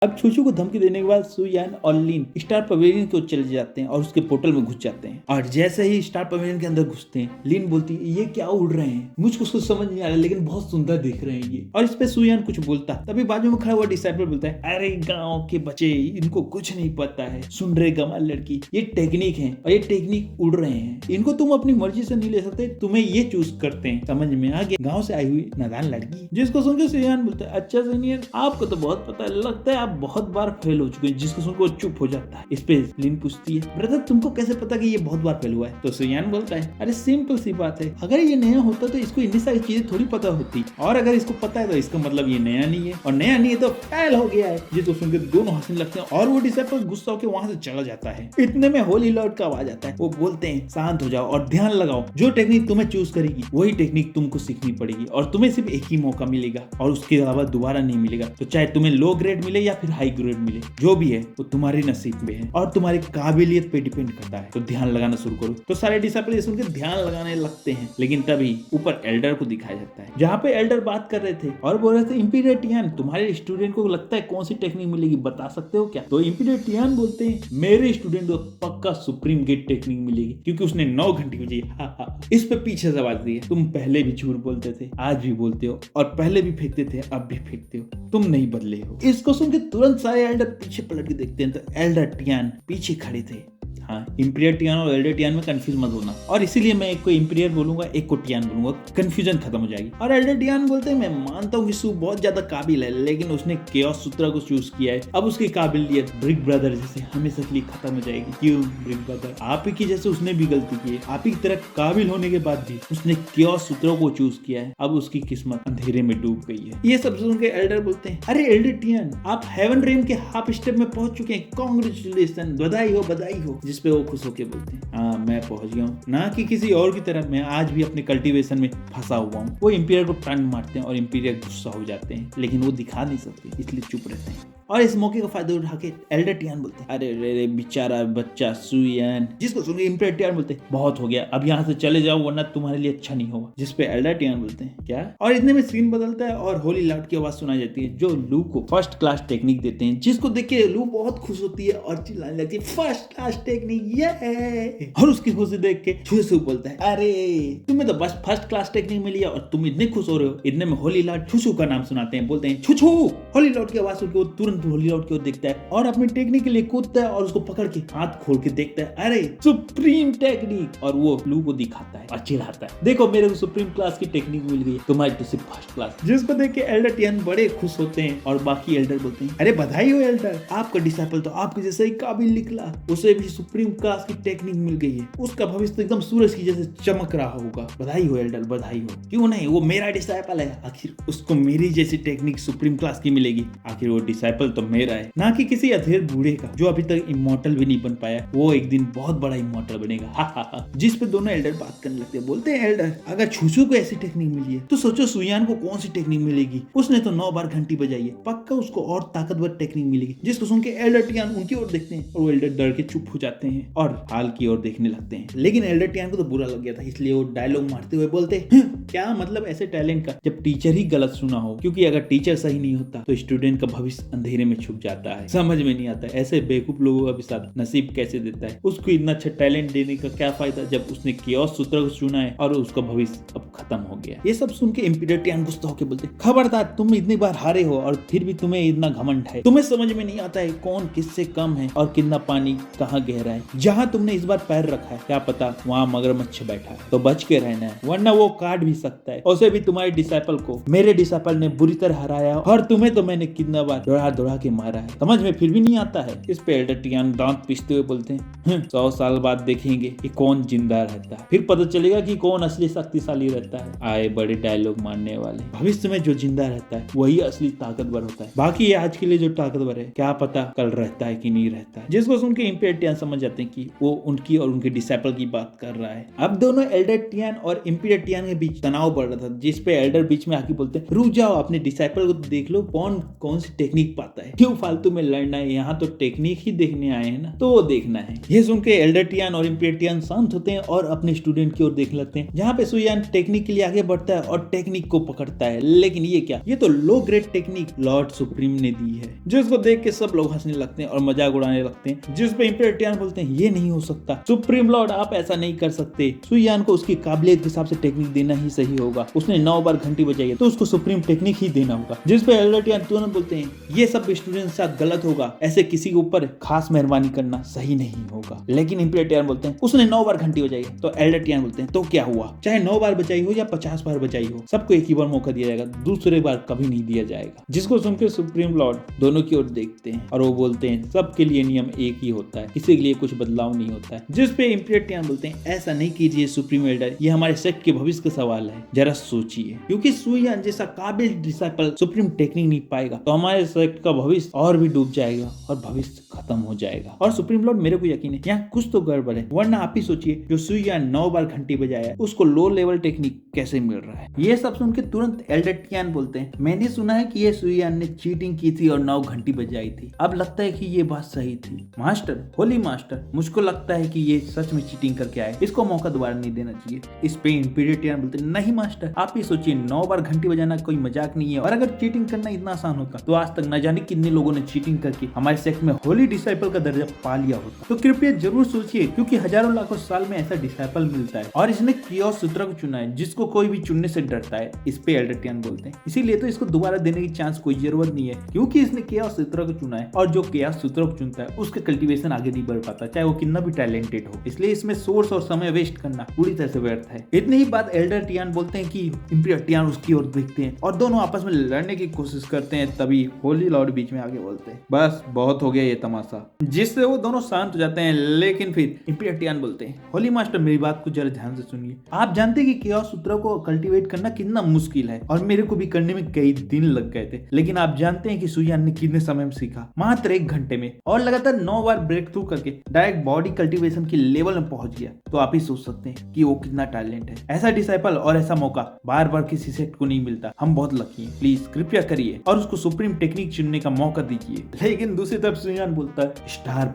अब छुछू को धमकी देने के बाद सुयान और लिन स्टार पवेलियन की ओर चले जाते हैं और उसके पोर्टल में घुस जाते हैं। और जैसे ही स्टार पवेलियन के अंदर घुसते हैं, लिन बोलती है ये क्या उड़ रहे हैं, मुझको कुछ समझ नहीं आ रहा लेकिन बहुत सुंदर दिख रहे हैं ये। और इस पे सुयान कुछ बोलता, तभी बाजू में खड़ा हुआ डिसाइपल बोलता है अरे गाँव के बच्चे इनको कुछ नहीं पता है, सुन रहे गमाल लड़की, ये टेक्निक है और ये टेक्निक उड़ रहे हैं, इनको तुम अपनी मर्जी से नहीं ले सकते, तुम्हें ये चूज करते हैं, समझ में आ गया। गाँव से आई हुई नादान लड़की, जिसको सुनकर सुयान बोलता है अच्छा सीनियर आपको तो बहुत पता है, लगता है आप बहुत बार फेल हो चुके हैं। जिसको सुनकर वो चुप हो जाता है। इस पे लिन पूछती है ब्रदर तुमको कैसे पता कि ये बहुत बार फेल हुआ है? तो सुयान बोलता है अरे सिंपल सी बात है, अगर ये नया होता तो इसको इतनी सारी चीजें थोड़ी पता होती, और अगर इसको पता है तो इसका मतलब ये नया नहीं है, और नया नहीं है तो फेल हो गया है। ये तो सुनकर दोनों हंसने लगते हैं और वो डिसाइपल गुस्सा होकर वहां से चला जाता है। इतने में होली लॉर्ड का आवाज आता है, वो बोलते हैं शांत हो जाओ और ध्यान लगाओ, जो टेक्निक तुम्हें चूज करेगी वही टेक्निक तुमको सीखनी पड़ेगी और तुम्हें सिर्फ एक ही मौका मिलेगा और उसके अलावा दोबारा नहीं मिलेगा। तो चाहे तुम्हें लो ग्रेड मिले या फिर हाई ग्रेड मिले, जो भी है वो तुम्हारे नसीब में है और तुम्हारी काबिलियत पे डिपेंड करता है। तो ध्यान लगाना शुरू करो। तो सारे डिसाइपल ये सुनकर ध्यान लगाने लगते हैं, लेकिन तभी ऊपर एल्डर को दिखाया जाता है, जहाँ पे एल्डर बात कर रहे थे और बोल रहे थे इंपीरियर टियान तुम्हारे स्टूडेंट को लगता है कौन सी टेक्निक मिलेगी, बता सकते हो क्या? तो इंपीरियर टियान बोलते हैं मेरे स्टूडेंट को पक्का सुप्रीम गेट टेक्निक मिलेगी क्योंकि उसने 9 घंटे बजाई। इस पे पीछे से आवाज दी है तुम पहले भी झूठ बोलते थे, आज भी बोलते हो, और पहले भी फेंकते थे, अब भी फेंकते हो, तुम नहीं बदले हो। इसको सुन के तुरंत सारे एल्डर पीछे पलट के देखते हैं तो एल्डर टियान पीछे खड़े थे। हाँ, इंपीरियर टियान और एल्डर टियान में कंफ्यूज मत होना, और इसीलिए मैं एक को इंपीरियर बोलूंगा एक को टियान बोलूंगा, कंफ्यूजन खत्म हो जाएगी। और एल्डर टियान बोलते हैं मैं मानता हूँ कि सू बहुत ज्यादा काबिल है, लेकिन उसने केओस सूत्रा को चूज किया है, अब उसकी काबिलियत ब्रिक ब्रदर जैसे हमेशा के लिए खत्म हो जाएगी। क्यों ब्रिक ब्रदर? आप ही की जैसे उसने भी गलती की है, आप ही की तरह काबिल होने के बाद भी उसने केओस सूत्रा को चूज किया है, अब उसकी किस्मत अंधेरे में डूब गई है। ये सब सुन के एल्डर बोलते हैं अरे एल्डर टियान आप हेवन रेम के हाफ स्टेप में पहुंच चुके हैं, कांग्रेचुलेशन, बधाई हो बधाई हो। जिसपे वो खुश होके बोलते हैं हाँ मैं पहुंच गया हूँ, ना कि किसी और की तरह, मैं आज भी अपने कल्टीवेशन में फंसा हुआ हूँ। वो इंपीरियर को टर्न मारते हैं और इंपीरियर गुस्सा हो जाते हैं, लेकिन वो दिखा नहीं सकते इसलिए चुप रहते हैं। और इस मौके का फायदा उठा के एल्डर टियान बोलते हैं अरे रे बेचारा बच्चा सुयान, जिसको सुन के इंपीरियर टियान बोलते हैं बहुत हो गया, अब यहाँ से चले जाओ वरना तुम्हारे लिए अच्छा नहीं होगा। जिसपे एल्डर टियान बोलते हैं क्या? और इतने में सीन बदलता है और होली लॉर्ड की आवाज सुनाई जाती है जो लू को फर्स्ट क्लास टेक्निक देते हैं, जिसको देख के लू बहुत खुश होती है और चिल्लाने लगती है फर्स्ट क्लास टेक्निक ये। और उसकी खुशी देख के छुछू बोलता है अरे तुम्हें तो बस फर्स्ट क्लास टेक्निक मिली है और तुम इतने खुश हो रहे हो। इतने में होली लॉर्ड छुछू का नाम सुनाते हैं, बोलते हैं छुछू। होली लॉर्ड की आवाज सुन के वो तुरंत होली लॉर्ड की ओर देखता है और अपनी टेक्निक के लिए कूदता है और उसको पकड़ के हाथ खोल के देखता है अरे सुप्रीम टेक्निक, और वो लू को दिखाता है और चिल्लाता है देखो मेरे को सुप्रीम क्लास की टेक्निक मिल गई, तुम्हारी तो सिर्फ फर्स्ट क्लास। जिसको देख के एल्डर टियान बड़े खुश होते हैं और बाकी एल्डर बोलते हैं अरे बधाई हो एल्डर, आपका डिसाइपल तो आपके जैसा ही काबिल निकला, उसे भी सुप्रीम क्लास की टेक्निक मिल गई है, उसका भविष्य तो एकदम सूरज की जैसे चमक रहा होगा। बधाई हो एल्डर बधाई हो। क्यों नहीं, वो मेरा डिसाइपल है, आखिर उसको मेरी जैसी टेक्निक सुप्रीम क्लास की मिलेगी, आखिर वो डिसाइपल तो मेरा है, ना कि किसी अधेर बूढ़े का जो अभी तक इमॉर्टल भी नहीं बन पाया, वो एक दिन बहुत बड़ा इमॉर्टल बनेगा। जिस पे दोनों एल्डर बात करने लगते हैं, बोलते हैं एल्डर अगर छुछू को ऐसी टेक्निक मिली है तो सोचो सुयान को कौन सी टेक्निक मिलेगी, उसने तो 9 बार घंटी बजाई है, पक्का उसको और ताकतवर टेक्निक मिलेगी। जिसको सुन के एल्डर टियान उनकी ओर देखते हैं और वो एल्डर डर के चुप हो जाते हैं और हाल की ओर देखने लगते हैं। लेकिन एल्डर टियान को तो बुरा लग गया था, इसलिए वो डायलॉग मारते हुए बोलते क्या मतलब ऐसे टैलेंट का जब टीचर ही गलत सुना हो, क्योंकि अगर टीचर सही नहीं होता तो स्टूडेंट का भविष्य अंधेरे में छुप जाता है। समझ में नहीं आता ऐसे बेवकूफ लोगों का भी साथ नसीब कैसे देता है। उसको इतना अच्छा टैलेंट देने का क्या फायदा जब उसने केओस सूत्र को चुना है और उसका भविष्य अब खत्म हो गया। ये सब सुन के इंपीरियर टियान गुस्सा होकर बोलते खबरदार, तुम इतनी बार हारे हो और फिर भी तुम्हें इतना घमंड है, तुम्हें समझ में नहीं आता है कौन किससे कम है और कितना पानी कहाँ गहरा है। जहाँ तुमने इस बार पैर रखा है क्या पता वहाँ मगरमच्छ बैठा है, तो बच के रहना है वरना वो काट भी सकता है। उसे भी तुम्हारे डिसाइपल को मेरे डिसाइपल ने बुरी तरह हराया और तुम्हें तो मैंने कितना बार दौड़ा दौड़ा के मारा है, समझ में फिर भी नहीं आता है। इस पे एल्डर टियान दांत पीसते हुए बोलते हैं 100 साल बाद देखेंगे कि कौन जिंदा रहता है, फिर पता चलेगा कि कौन असली शक्तिशाली रहता है। आए बड़े डायलॉग मारने वाले, भविष्य में जो जिंदा रहता है वही असली ताकतवर होता है, बाकी ये आज के लिए जो ताकतवर है क्या पता कल रहता है कि नहीं रहता है। जिसको सुन के इंपीरियर टियान समझ जाते हैं कि वो उनकी और उनके डिसाइपल की बात कर रहा है। अब दोनों एल्डर टियान और इम्पीरियर टियान के बीच तनाव बढ़ रहा था, जिसपे एल्डर बीच में आके बोलते हैं रुक जाओ, अपने डिसाइपल को देख लो कौन सी टेक्निक पाता है, क्यों फालतू में लड़ना है, यहाँ तो टेक्निक ही देखने आए हैं ना, तो वो देखना है। ये सुन के एल्डर टियान और इम्पीरियर टियान शांत होते हैं और अपने स्टूडेंट की ओर देख लगते हैं, जहाँ पे सुयान टेक्निक के लिए आगे बढ़ता है और टेक्निक को पकड़ता है। लेकिन ये क्या, ये तो low grade technique Lord supreme ने दी है, जिसको देख के सब लोग हंसने लगते हैं और मजाक उड़ाने लगते हैं। जिस पे इम्पीरियर टियान बोलते हैं ये नहीं हो सकता, सुप्रीम लॉर्ड आप ऐसा नहीं कर सकते, सुयान को उसकी काबिलियत के हिसाब से टेक्निक देना ही सही होगा, उसने 9 बार घंटी बजाई है तो उसको सुप्रीम टेक्निक ही देना होगा। जिस पे एल्डर टियान तुरंत बोलते हैं ये सब स्टूडेंट के साथ गलत होगा, ऐसे किसी के ऊपर खास मेहरबानी करना सही नहीं होगा। लेकिन इम्पीरियर टियान बोलते हैं उसने 9 बार घंटी बजाई है, तो एल्डर टियान बोलते हैं तो क्या हुआ, चाहे 9 बार बजाई हो या 50 बार बजाई हो, सबको एक ही बार मौका दिया जाएगा, दूसरे बार कभी नहीं दिया जाएगा। जिसको सुनकर सुप्रीम लॉर्ड दोनों की ओर देखते हैं और वो बोलते हैं सबके लिए नियम एक ही होता है, किसी के लिए कुछ बदलाव नहीं होता है। जिस पे इम्पीरियर टियान बोलते हैं ऐसा नहीं कीजिए सुप्रीम एल्डर, ये हमारे सेक्ट के भविष्य का सवाल है, जरा सोचिए, क्योंकि सुयान जैसा काबिल डिसाइपल सुप्रीम टेक्निक नहीं पाएगा तो हमारे सेक्ट का भविष्य और भी डूब जाएगा और भविष्य खत्म हो जाएगा। और सुप्रीम लॉर्ड मेरे को यकीन है यहाँ कुछ तो गड़बड़ है, वरना आप ही सोचिए जो सुयान 9 बार घंटी बजाया उसको लो लेवल टेक्निक कैसे मिल रहा है। ये सब सुन के तुरंत एल्डर टियान बोलते हैं मैंने सुना है कि ये सुयान ने चीटिंग की थी और 9 घंटी बजाई थी, अब लगता है कि ये बात सही थी। मास्टर, होली मास्टर, मुझको लगता है कि ये सच में चीटिंग करके आए, इसको मौका दोबारा नहीं देना चाहिए। इस पे इम्पीरियर टियान बोलते नहीं मास्टर, आप ही सोचिए 9 बार घंटी बजाना कोई मजाक नहीं है, और अगर चीटिंग करना इतना आसान होता तो आज तक न जाने कितने लोगों ने चीटिंग करके हमारे सेक्ट में होली डिसाइपल का दर्जा पा लिया होता। तो कृपया जरूर सोचिए, क्योंकि हजारों लाखों साल में ऐसा डिसाइपल मिलता है और इसने कियोस सूत्र को चुना है, जिसको कोई भी चुनने से डरता है। इस पे एल्डर टियान बोलते हैं इसीलिए तो इसको दोबारा देने की चांस कोई जरूरत नहीं है, क्योंकि इसने कियोस सूत्र को चुना है, और जो कियोस सूत्र को चुनता है उसका कल्टीवेशन आगे नहीं बढ़ पाता, चाहे वो कितना भी टैलेंटेड हो। इसलिए इसमें सोर्स और समय वेस्ट करना पूरी तरह से व्यर्थ है। इतनी ही बात एल्डर टियान बोलते हैं कि इम्पीरियर टियान उसकी ओर देखते हैं और दोनों आपस में लड़ने की कोशिश करते हैं। तभी होली लॉर्ड बीच में आगे बोलते हैं बस बहुत हो गया ये तमाशा, जिससे वो दोनों शांत हो जाते हैं। लेकिन फिर इम्पीरियर टियान बोलते हैं होली मास्टर मेरी बात को जरा ध्यान से सुनिए, आप जानते हैं कि कियोस सूत्र को कल्टीवेट करना कितना मुश्किल है और मेरे को भी करने में कई दिन लग गए थे, लेकिन आप जानते हैं कि सुयान ने कितने समय में सीखा, मात्र 1 घंटे में, और लगातार 9 बार ब्रेक थ्रू करके डायरेक्ट बॉडी कल्टीवेशन की लेवल में पहुंच गया। तो आप ही सोच सकते हैं कि वो कितना टैलेंट है। ऐसा डिसाइपल और ऐसा मौका बार बार किसी सेक्ट को नहीं मिलता, हम बहुत लकी हैं, प्लीज कृपया करिए और उसको सुप्रीम टेक्निक चुनने का मौका दीजिए। लेकिन दूसरी तरफ सुयान बोलता है स्टार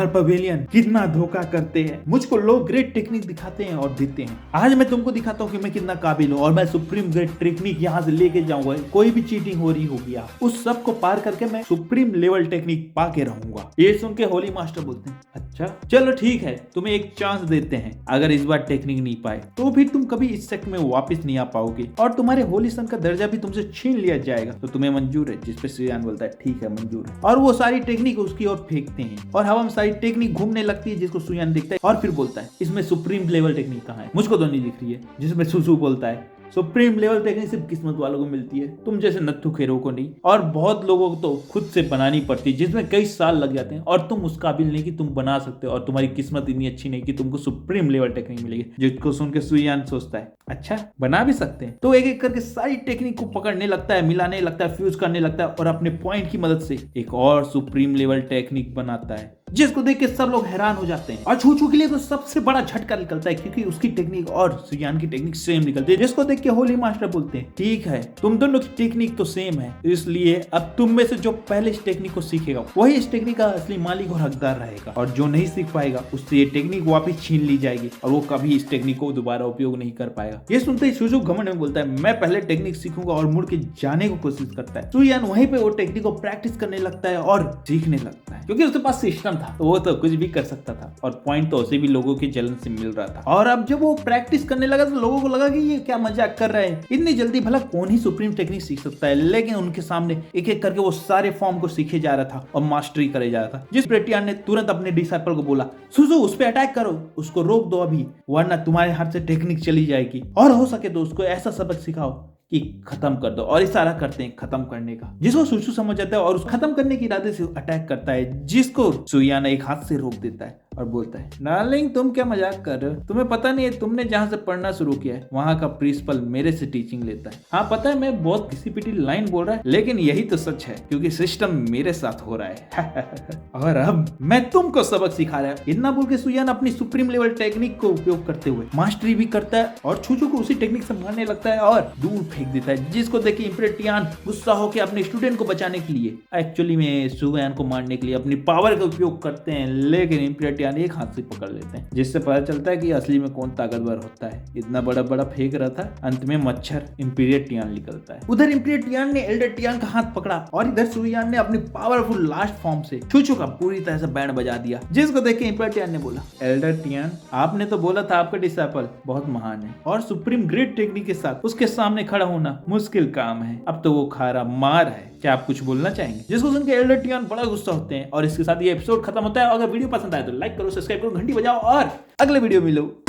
पवेलियन कितना धोखा करते हैं, मुझको लो ग्रेड टेक्निक दिखाते हैं और देते हैं। आज मैं तुमको दिखाता हूँ कि मैं कितना काबिल हूँ और मैं सुप्रीम ग्रेड टेक्निक यहाँ से लेके जाऊंगा, कोई भी चीटिंग हो रही होगी उस सब को पार करके मैं सुप्रीम लेवल टेक्निक पा के रहूंगा। ये सुन के होली मास्टर बोलते हैं अच्छा चलो ठीक है, तुम्हें एक चांस देते हैं, अगर इस बार टेक्निक नहीं पाए तो फिर तुम कभी इस सेक्ट में वापस नहीं आ पाओगे और तुम्हारे होली सन का दर्जा भी तुमसे छीन लिया जाएगा, तो तुम्हें मंजूर है? जिस पे सुयान बोलता है ठीक है मंजूर है, और वो सारी टेक्निक उसकी ओर फेंकते हैं और हवा में सारी टेक्निक घूमने लगती है, जिसको सुयान देखता है और फिर बोलता है इसमें सुप्रीम लेवल टेक्निक कहाँ है, मुझको तो नहीं दिख रही है। जिसमें सुसु बोलता है सुप्रीम लेवल टेक्निक सिर्फ किस्मत वालों को मिलती है, तुम जैसे नत्थु खेरों को नहीं, और बहुत लोगों को तो खुद से बनानी पड़ती है, जिसमें कई साल लग जाते हैं, और तुम उस काबिल नहीं कि तुम बना सकते हो, और तुम्हारी किस्मत इतनी अच्छी नहीं कि तुमको सुप्रीम लेवल टेक्निक मिलेगी। जिसको सुन के सुयान सोचता है अच्छा बना भी सकते हैं, तो एक एक करके सारी टेक्निक को पकड़ने लगता है, मिलाने लगता है, फ्यूज करने लगता है और अपने पॉइंट की मदद से एक और सुप्रीम लेवल टेक्निक बनाता है, जिसको देख के सब लोग हैरान हो जाते हैं। और छू के लिए तो सबसे बड़ा झटका निकलता है, क्योंकि उसकी टेक्निक और सुयान की टेक्निक सेम निकलती है, जिसको देख के होली मास्टर बोलते हैं ठीक है तुम दोनों की टेक्निक तो सेम है, इसलिए अब तुम में से जो पहले इस टेक्निक को सीखेगा वही इस टेक्निक का असली मालिक और हकदार रहेगा, और जो नहीं सीख पाएगा उससे ये टेक्निक वापस छीन ली जाएगी और वो कभी इस टेक्निक को दोबारा उपयोग नहीं कर पाएगा। ये सुनते ही सुजू घमंड में बोलता है मैं पहले टेक्निक सीखूंगा और मुड़ के जाने को कोशिश करता है। सुयान वहीं पे वो टेक्निक को प्रैक्टिस करने लगता है और सीखने लगता है, क्योंकि उसके पास सिस्टम था, वो तो कुछ भी कर सकता था और पॉइंट तो उसे भी लोगों के जलन से मिल रहा था। और अब जब वो प्रैक्टिस करने लगा तो लोगों को लगा कि ये क्या मजाक कर रहा है, इतनी जल्दी भला कौन ही सुप्रीम टेक्निक सीख सकता है। लेकिन उनके सामने एक एक करके वो सारे फॉर्म को सीखे जा रहा था और मास्टरी करे जा रहा था। जिस प्रेटियान ने तुरंत अपने डिसाइपल को बोला सुजू उस पे अटैक करो, उसको रोक दो अभी, वरना तुम्हारे हाथ से टेक्निक चली जाएगी, और हो सके तो उसको ऐसा सबक सिखाओ कि खत्म कर दो, और इशारा करते हैं खत्म करने का, जिसको सुशु समझ जाता है और उस खत्म करने के इरादे से अटैक करता है, जिसको सुयान एक हाथ से रोक देता है। और बोलता है, डार्लिंग तुम क्या मजाक कर रहे हो? तुम्हें पता नहीं है तुमने जहाँ से पढ़ना शुरू किया है वहाँ का प्रिंसिपल मेरे से टीचिंग लेता है। हाँ पता है मैं बहुत घिसी पिटी लाइन बोल रहा है, लेकिन यही तो सच है क्योंकि सिस्टम मेरे साथ हो रहा है। और अब मैं तुमको सबक सिखा रहा हूँ। इतना बोल के सुयान अपनी सुप्रीम लेवल टेक्निक को उपयोग करते हुए मास्टरी भी करता है और छूछू को उसी टेक्निक से मारने लगता है और दूर फेंक देता है, जिसको देख इम्परेटर टियान गुस्सा होकर अपने स्टूडेंट को बचाने के लिए एक्चुअली में सुयान को मारने के लिए अपनी पावर का उपयोग करते हैं, लेकिन इम्परेटर टियान एक हाथ से पकड़ लेते हैं, जिससे पता चलता है कि असली में कौन ताकतवर होता है। इतना बड़ा बड़ा फेंक रहा था, अंत में मच्छर इम्पीरियर टियान निकलता है। उधर इम्पीरियर टियान ने एल्डर टियान का हाथ पकड़ा और इधर सुयान ने अपनी पावरफुल लास्ट फॉर्म से छूछू का पूरी तरह से बैंड बजा दिया, जिसको देख के इम्पीरियर टियान ने बोला, एल्डर टियान आपने तो बोला था आपका डिसाइपल बहुत महान है और सुप्रीम ग्रेट टेक्निक के साथ उसके सामने खड़ा होना मुश्किल काम है, अब तो वो खा रहा मार है, क्या आप कुछ बोलना चाहेंगे? जिसको सुन के एल्डर टियान बड़ा गुस्सा होते हैं और इसके साथ ये एपिसोड खत्म होता है। अगर वीडियो पसंद आए तो लाइक करो, सब्सक्राइब करो, घंटी बजाओ और अगले वीडियो मिलो।